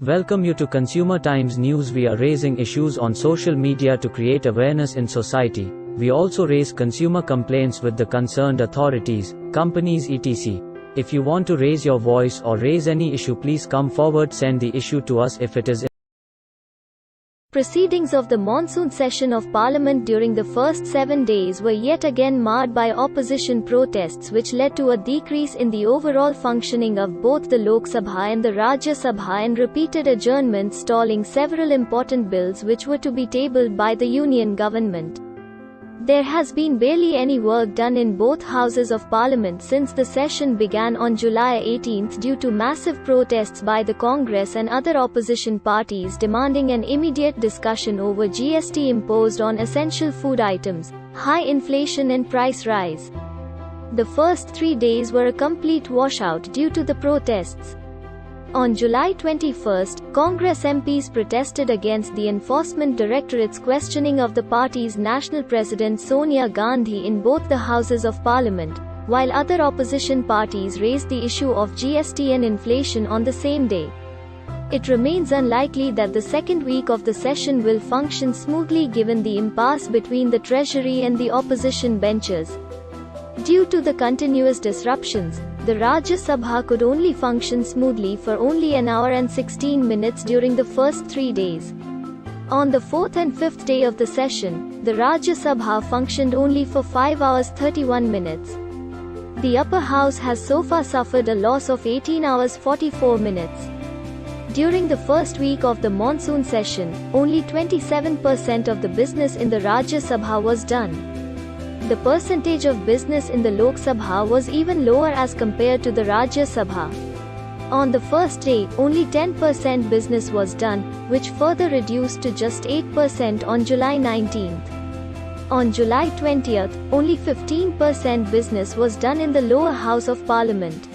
Welcome you to Consumer Times News. We are raising issues on social media to create awareness in society. We also raise consumer complaints with the concerned authorities, companies etc. If you want to raise your voice or raise any issue, please come forward, send the issue to us if it is. Proceedings of the monsoon session of Parliament during the first 7 days were yet again marred by opposition protests, which led to a decrease in the overall functioning of both the Lok Sabha and the Rajya Sabha and repeated adjournments, stalling several important bills which were to be tabled by the Union government. There has been barely any work done in both houses of Parliament since the session began on July 18 due to massive protests by the Congress and other opposition parties demanding an immediate discussion over GST imposed on essential food items, high inflation and price rise. The first 3 days were a complete washout due to the protests. On July 21, Congress MPs protested against the Enforcement Directorate's questioning of the party's national president Sonia Gandhi in both the houses of Parliament, while other opposition parties raised the issue of GST and inflation on the same day. It remains unlikely that the second week of the session will function smoothly given the impasse between the Treasury and the opposition benches. Due to the continuous disruptions, the Rajya Sabha could only function smoothly for only an hour and 16 minutes during the first 3 days. On the fourth and fifth day of the session, the Rajya Sabha functioned only for 5 hours 31 minutes. The upper house has so far suffered a loss of 18 hours 44 minutes. During the first week of the monsoon session, only 27% of the business in the Rajya Sabha was done. The percentage of business in the Lok Sabha was even lower as compared to the Rajya Sabha. On the first day, only 10% business was done, which further reduced to just 8% on July 19. On July 20, only 15% business was done in the lower house of Parliament.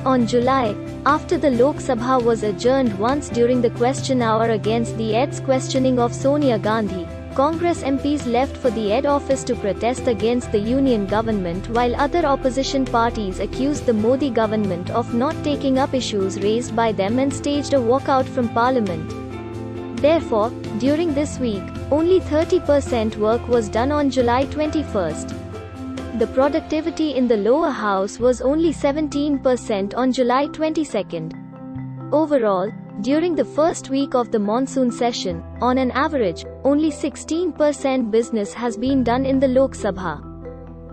On July, after the Lok Sabha was adjourned once during the question hour against the ED's questioning of Sonia Gandhi, Congress MPs left for the ED office to protest against the Union government, while other opposition parties accused the Modi government of not taking up issues raised by them and staged a walkout from Parliament. Therefore, during this week, only 30% work was done on July 21. The productivity in the lower house was only 17% on July 22. Overall, during the first week of the monsoon session, on an average, only 16% business has been done in the Lok Sabha.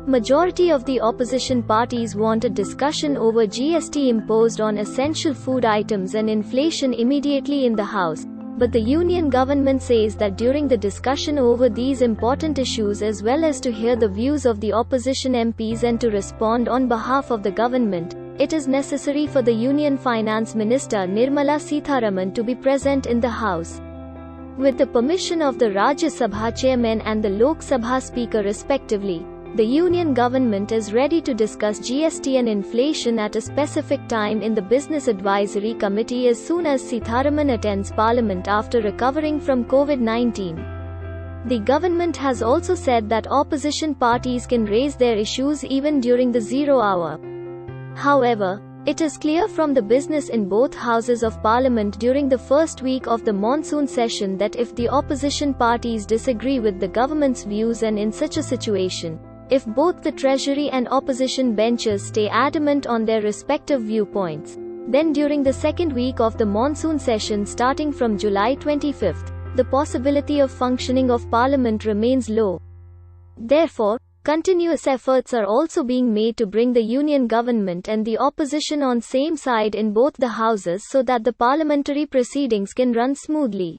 Majority of the opposition parties want a discussion over GST imposed on essential food items and inflation immediately in the House, but the Union government says that during the discussion over these important issues, as well as to hear the views of the opposition MPs and to respond on behalf of the government, it is necessary for the Union Finance Minister Nirmala Sitharaman to be present in the House. With the permission of the Rajya Sabha Chairman and the Lok Sabha Speaker respectively, the Union government is ready to discuss GST and inflation at a specific time in the Business Advisory Committee as soon as Sitharaman attends Parliament after recovering from COVID-19. The government has also said that opposition parties can raise their issues even during the 0 hour. However, it is clear from the business in both houses of Parliament during the first week of the monsoon session that if the opposition parties disagree with the government's views, and in such a situation, if both the Treasury and opposition benches stay adamant on their respective viewpoints, then during the second week of the monsoon session starting from July 25, the possibility of functioning of Parliament remains low. Therefore, continuous efforts are also being made to bring the Union government and the opposition on same side in both the houses so that the parliamentary proceedings can run smoothly.